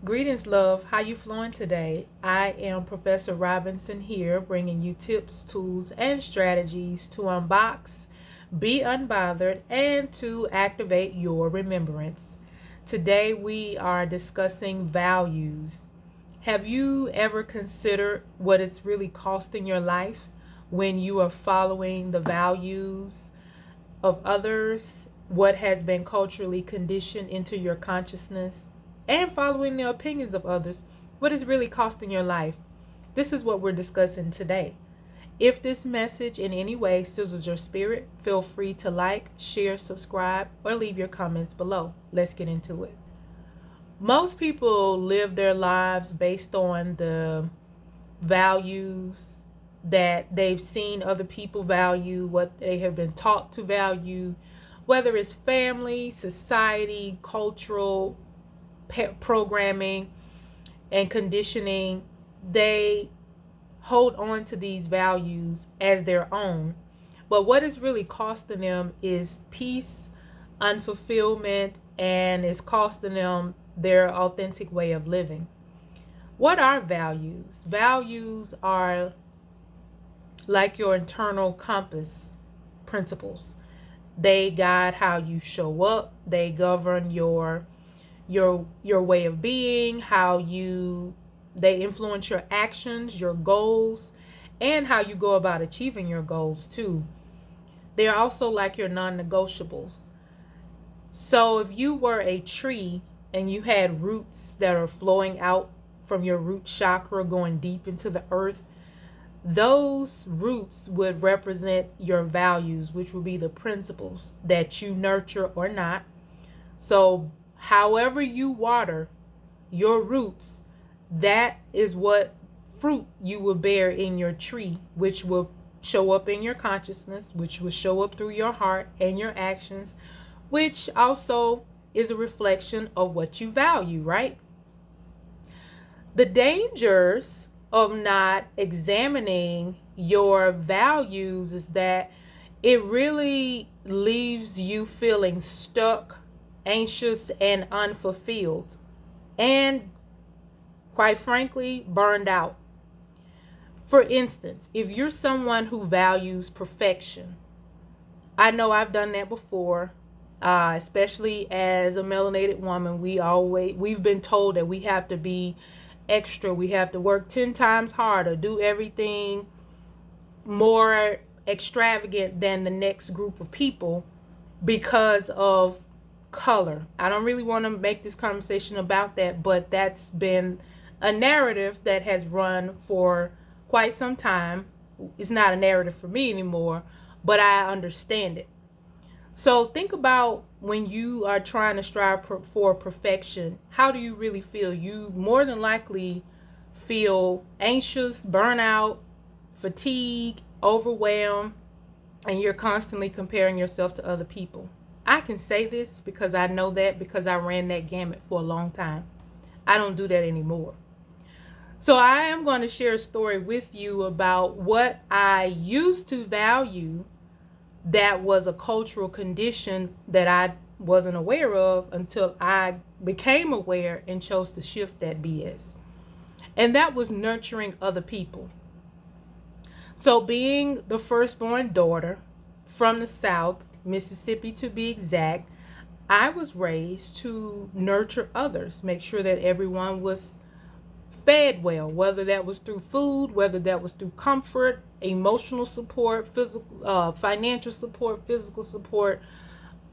Greetings, love. How you flowing today? I am Professor Robinson here, bringing you tips, tools, and strategies to unbox, be unbothered, and to activate your remembrance. Today we are discussing values. Have you ever considered what it's really costing your life when you are following the values of others, what has been culturally conditioned into your consciousness, and following the opinions of others, what is really costing your life? This is what we're discussing today. If this message in any way stirs your spirit, feel free to like, share, subscribe, or leave your comments below. Let's get into it. Most people live their lives based on the values that they've seen other people value, what they have been taught to value, whether it's family, society, cultural programming, and conditioning. They hold on to these values as their own. But what is really costing them is peace, unfulfillment, and it's costing them their authentic way of living. What are values? Values are like your internal compass principles. They guide how you show up. They govern your way of being, they influence your actions, your goals, and how you go about achieving your goals too. They are also like your non-negotiables. So if you were a tree and you had roots that are flowing out from your root chakra going deep into the earth, those roots would represent your values, which would be the principles that you nurture or not. So however you water your roots, that is what fruit you will bear in your tree, which will show up in your consciousness, which will show up through your heart and your actions, which also is a reflection of what you value, right? The dangers of not examining your values is that it really leaves you feeling stuck, anxious, and unfulfilled, and quite frankly, burned out. For instance, if you're someone who values perfection, I know I've done that before. Especially as a melanated woman, we've been told that we have to be extra, we have to work 10 times harder, do everything more extravagant than the next group of people because of color. I don't really want to make this conversation about that, but that's been a narrative that has run for quite some time. It's not a narrative for me anymore, but I understand it. So think about when you are trying to strive for perfection, how do you really feel? You more than likely feel anxious, burnout, fatigue, overwhelmed, and you're constantly comparing yourself to other people. I can say this because I know that because I ran that gamut for a long time. I don't do that anymore. So I am going to share a story with you about what I used to value that was a cultural condition that I wasn't aware of until I became aware and chose to shift that BS. And that was nurturing other people. So being the firstborn daughter from the South, Mississippi to be exact, I was raised to nurture others, make sure that everyone was fed well, whether that was through food, whether that was through comfort, emotional support, physical, financial support, physical support,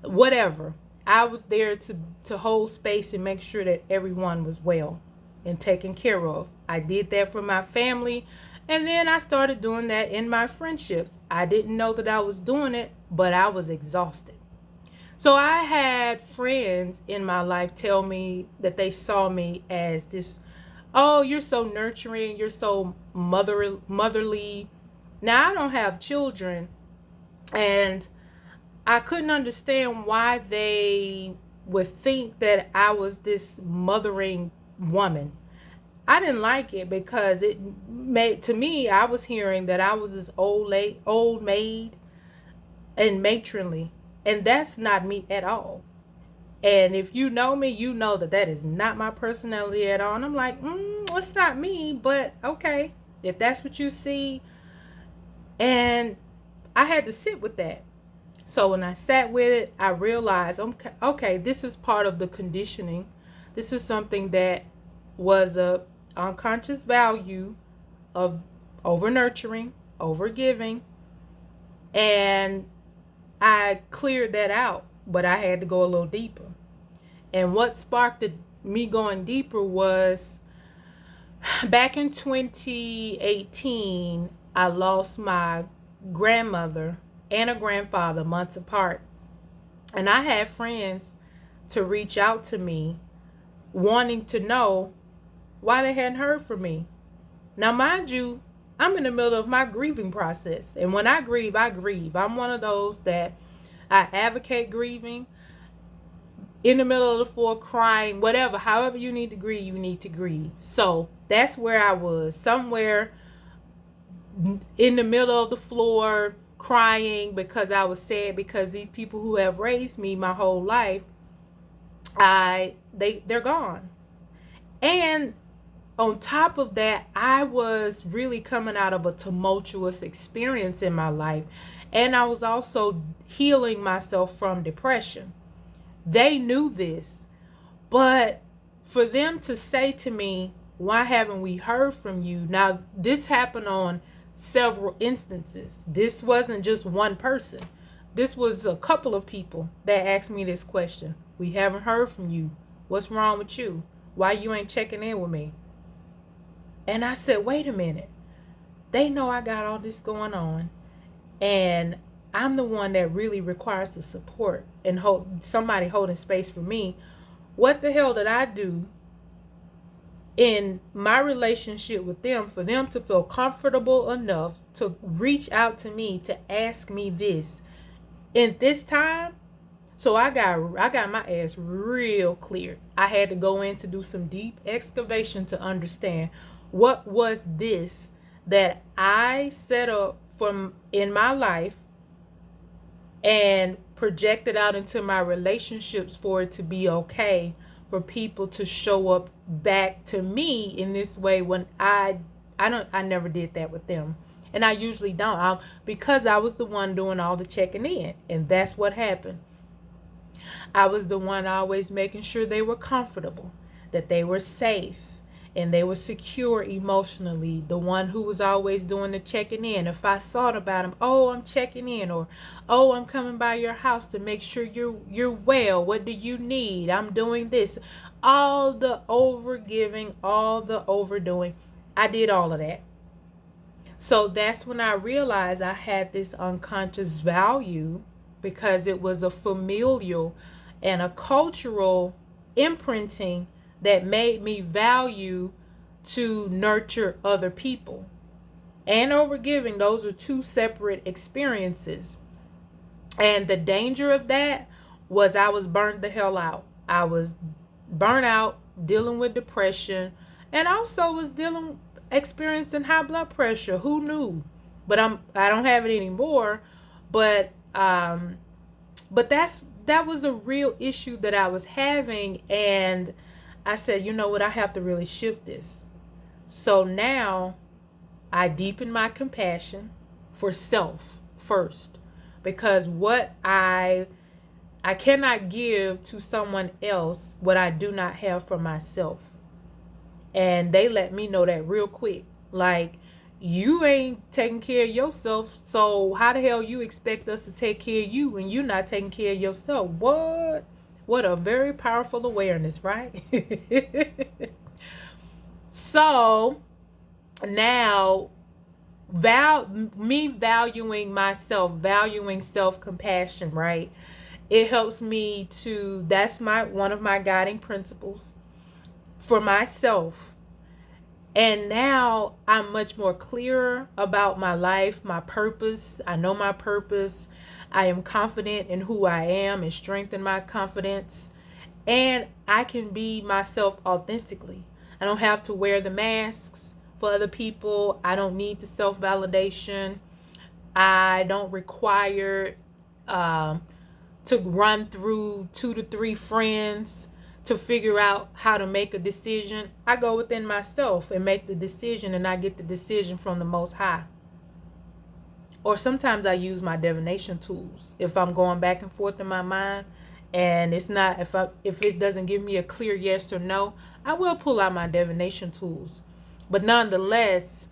whatever. I was there to hold space and make sure that everyone was well and taken care of. I did that for my family, and then I started doing that in my friendships. I didn't know that I was doing it, but I was exhausted. So I had friends in my life tell me that they saw me as this, oh, you're so nurturing, you're so motherly. Now, I don't have children, and I couldn't understand why they would think that I was this mothering woman. I didn't like it because it made, to me, I was hearing that I was this old maid and matronly, and that's not me at all. And if you know me, you know that that is not my personality at all. And I'm like, it's not me, but okay, if that's what you see. And I had to sit with that. So when I sat with it, I realized, okay, this is part of the conditioning. This is something that was a unconscious value of over nurturing, over giving, and I cleared that out, but I had to go a little deeper. And what sparked me going deeper was back in 2018, I lost my grandmother and a grandfather months apart. And I had friends to reach out to me wanting to know why they hadn't heard from me. Now, mind you, I'm in the middle of my grieving process. And when I grieve, I grieve. I'm one of those that I advocate grieving in the middle of the floor, crying, whatever. However you need to grieve, you need to grieve. So that's where I was, somewhere in the middle of the floor, crying because I was sad because these people who have raised me my whole life, they're gone. And on top of that, I was really coming out of a tumultuous experience in my life, and I was also healing myself from depression. They knew this, but for them to say to me, why haven't we heard from you? Now, this happened on several instances. This wasn't just one person. This was a couple of people that asked me this question. We haven't heard from you. What's wrong with you? Why you ain't checking in with me? And I said, wait a minute. They know I got all this going on, and I'm the one that really requires the support and somebody holding space for me. What the hell did I do in my relationship with them for them to feel comfortable enough to reach out to me to ask me this in this time? So I got my ass real clear. I had to go in to do some deep excavation to understand what was this that I set up from in my life and projected out into my relationships for it to be okay for people to show up back to me in this way when I never did that with them. And I usually don't, because I was the one doing all the checking in, and that's what happened. I was the one always making sure they were comfortable, that they were safe, and they were secure emotionally. The one who was always doing the checking in. If I thought about them, oh, I'm checking in, or oh, I'm coming by your house to make sure you're well. What do you need? I'm doing this. All the overgiving, all the overdoing. I did all of that. So that's when I realized I had this unconscious value, because it was a familial and a cultural imprinting that made me value to nurture other people. And overgiving, those are two separate experiences. And the danger of that was I was burned the hell out. I was burnt out, dealing with depression, and also was experiencing high blood pressure. Who knew? But I don't have it anymore. But that was a real issue that I was having, and I said, you know what, I have to really shift this. So now I deepen my compassion for self first, because what I cannot give to someone else what I do not have for myself. And they let me know that real quick. Like, you ain't taking care of yourself, so how the hell you expect us to take care of you when you're not taking care of yourself? What a very powerful awareness, right? So now, me valuing myself, valuing self-compassion, right? It helps me to, that's one of my guiding principles for myself. And now I'm much more clearer about my life, my purpose. I know my purpose. I am confident in who I am and strengthen my confidence. And I can be myself authentically. I don't have to wear the masks for other people. I don't need the self-validation. I don't require to run through 2 to 3 friends to figure out how to make a decision. I go within myself and make the decision, and I get the decision from the Most High. Or sometimes I use my divination tools. If I'm going back and forth in my mind and it's not, if it doesn't give me a clear yes or no, I will pull out my divination tools. But nonetheless,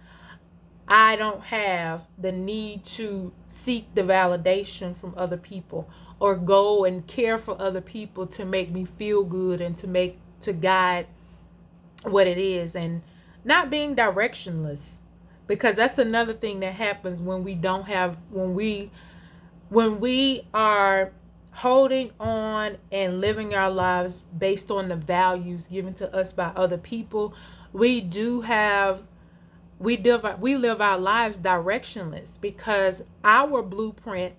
I don't have the need to seek the validation from other people or go and care for other people to make me feel good and to guide what it is, and not being directionless, because that's another thing that happens when we are holding on and living our lives based on the values given to us by other people. We live our lives directionless, because our blueprint,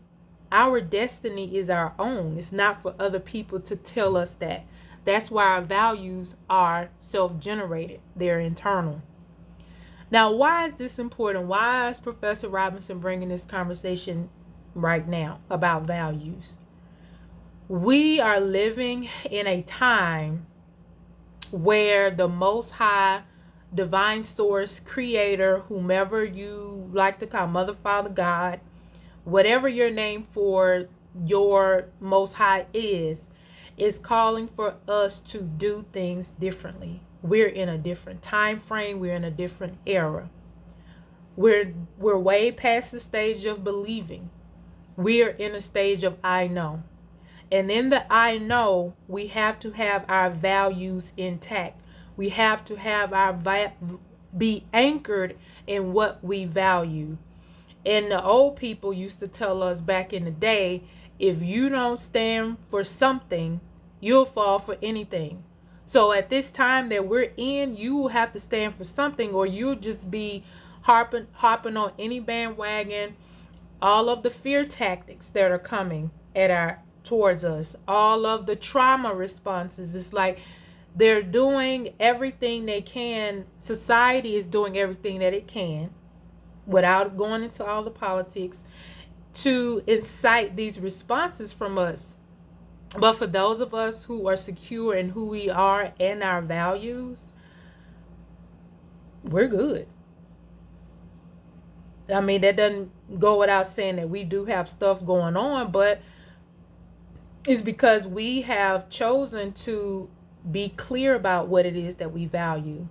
our destiny is our own. It's not for other people to tell us that. That's why our values are self-generated. They're internal. Now, why is this important? Why is Professor Robinson bringing this conversation right now about values? We are living in a time where the Most High, divine source, creator, whomever you like to call, Mother, Father, God, whatever your name for your Most High is calling for us to do things differently. We're in a different time frame. We're in a different era. We're way past the stage of believing. We're in a stage of I know. And in the I know, we have to have our values intact. We have to have be anchored in what we value. And the old people used to tell us back in the day, if you don't stand for something, you'll fall for anything. So at this time that we're in, you will have to stand for something, or you'll just be hopping on any bandwagon. All of the fear tactics that are coming towards us, all of the trauma responses, it's like they're doing everything they can. Society is doing everything that it can, without going into all the politics, to incite these responses from us. But for those of us who are secure in who we are and our values, we're good. I mean, that doesn't go without saying that we do have stuff going on, but it's because we have chosen to be clear about what it is that we value.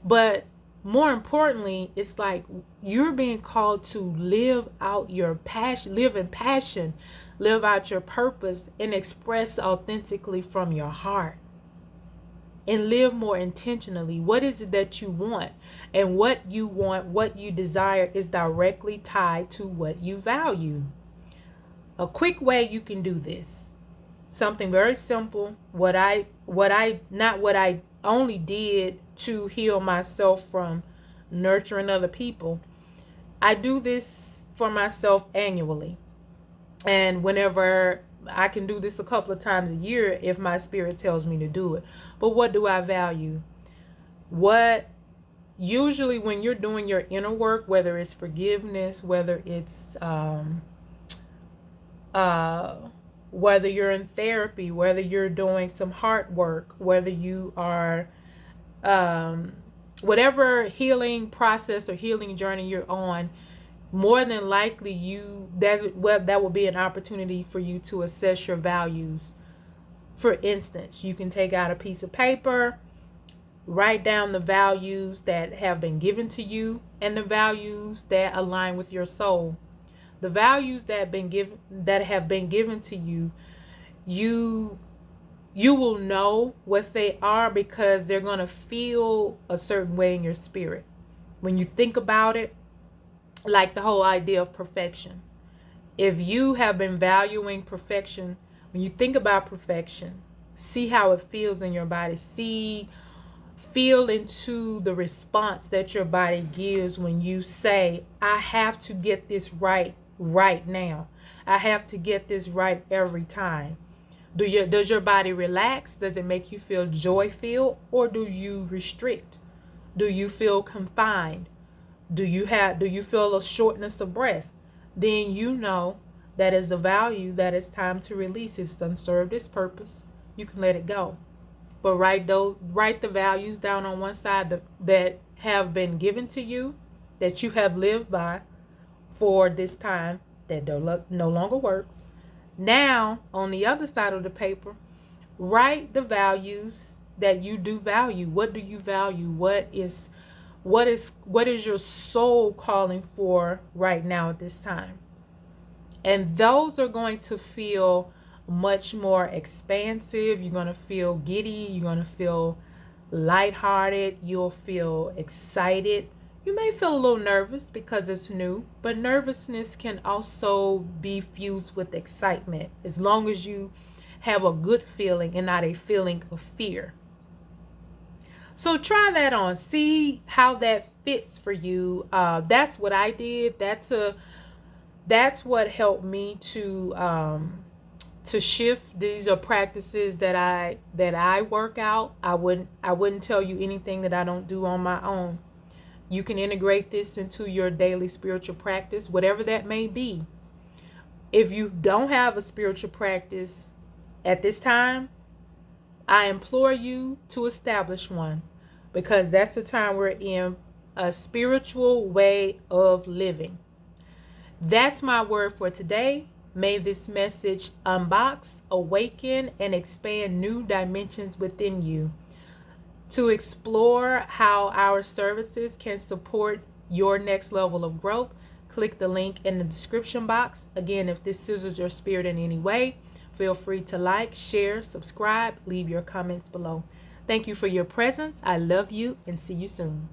But more importantly, it's like you're being called to live out your passion, live in passion, live out your purpose, and express authentically from your heart. And live more intentionally. What is it that you want? And what you want, what you desire, is directly tied to what you value. A quick way you can do this. Something very simple. What I only did to heal myself from nurturing other people. I do this for myself annually. And whenever I can do this a couple of times a year if my spirit tells me to do it. But what do I value? Usually when you're doing your inner work, whether it's forgiveness, whether it's whether you're in therapy, whether you're doing some heart work, whether you are whatever healing process or healing journey you're on, more than likely that will be an opportunity for you to assess your values. For instance, you can take out a piece of paper, write down the values that have been given to you and the values that align with your soul. The values that have been given to you, you will know what they are because they're going to feel a certain way in your spirit. When you think about it, like the whole idea of perfection. If you have been valuing perfection, when you think about perfection, see how it feels in your body. Feel into the response that your body gives when you say, I have to get this right now. I have to get this right every time. Does your body relax? Does it make you feel joy-filled, or do you restrict? Do you feel confined? Do you feel a shortness of breath? Then you know that is a value that it's time to release. It's done served its purpose. You can let it go. But write the values down on one side that have been given to you, that you have lived by for this time, that no longer works. Now, on the other side of the paper, write the values that you do value. What do you value? What is your soul calling for right now at this time? And those are going to feel much more expansive. You're going to feel giddy. You're going to feel lighthearted. You'll feel excited. You may feel a little nervous because it's new, but nervousness can also be fused with excitement as long as you have a good feeling and not a feeling of fear. So try that on. See how that fits for you. That's what I did. That's what helped me to shift. These are practices that I work out. I wouldn't tell you anything that I don't do on my own. You can integrate this into your daily spiritual practice, whatever that may be. If you don't have a spiritual practice at this time, I implore you to establish one, because that's the time we're in, a spiritual way of living. That's my word for today. May this message unbox, awaken, and expand new dimensions within you. To explore how our services can support your next level of growth, click the link in the description box. Again, if this sizzles your spirit in any way, feel free to like, share, subscribe, leave your comments below. Thank you for your presence. I love you and see you soon.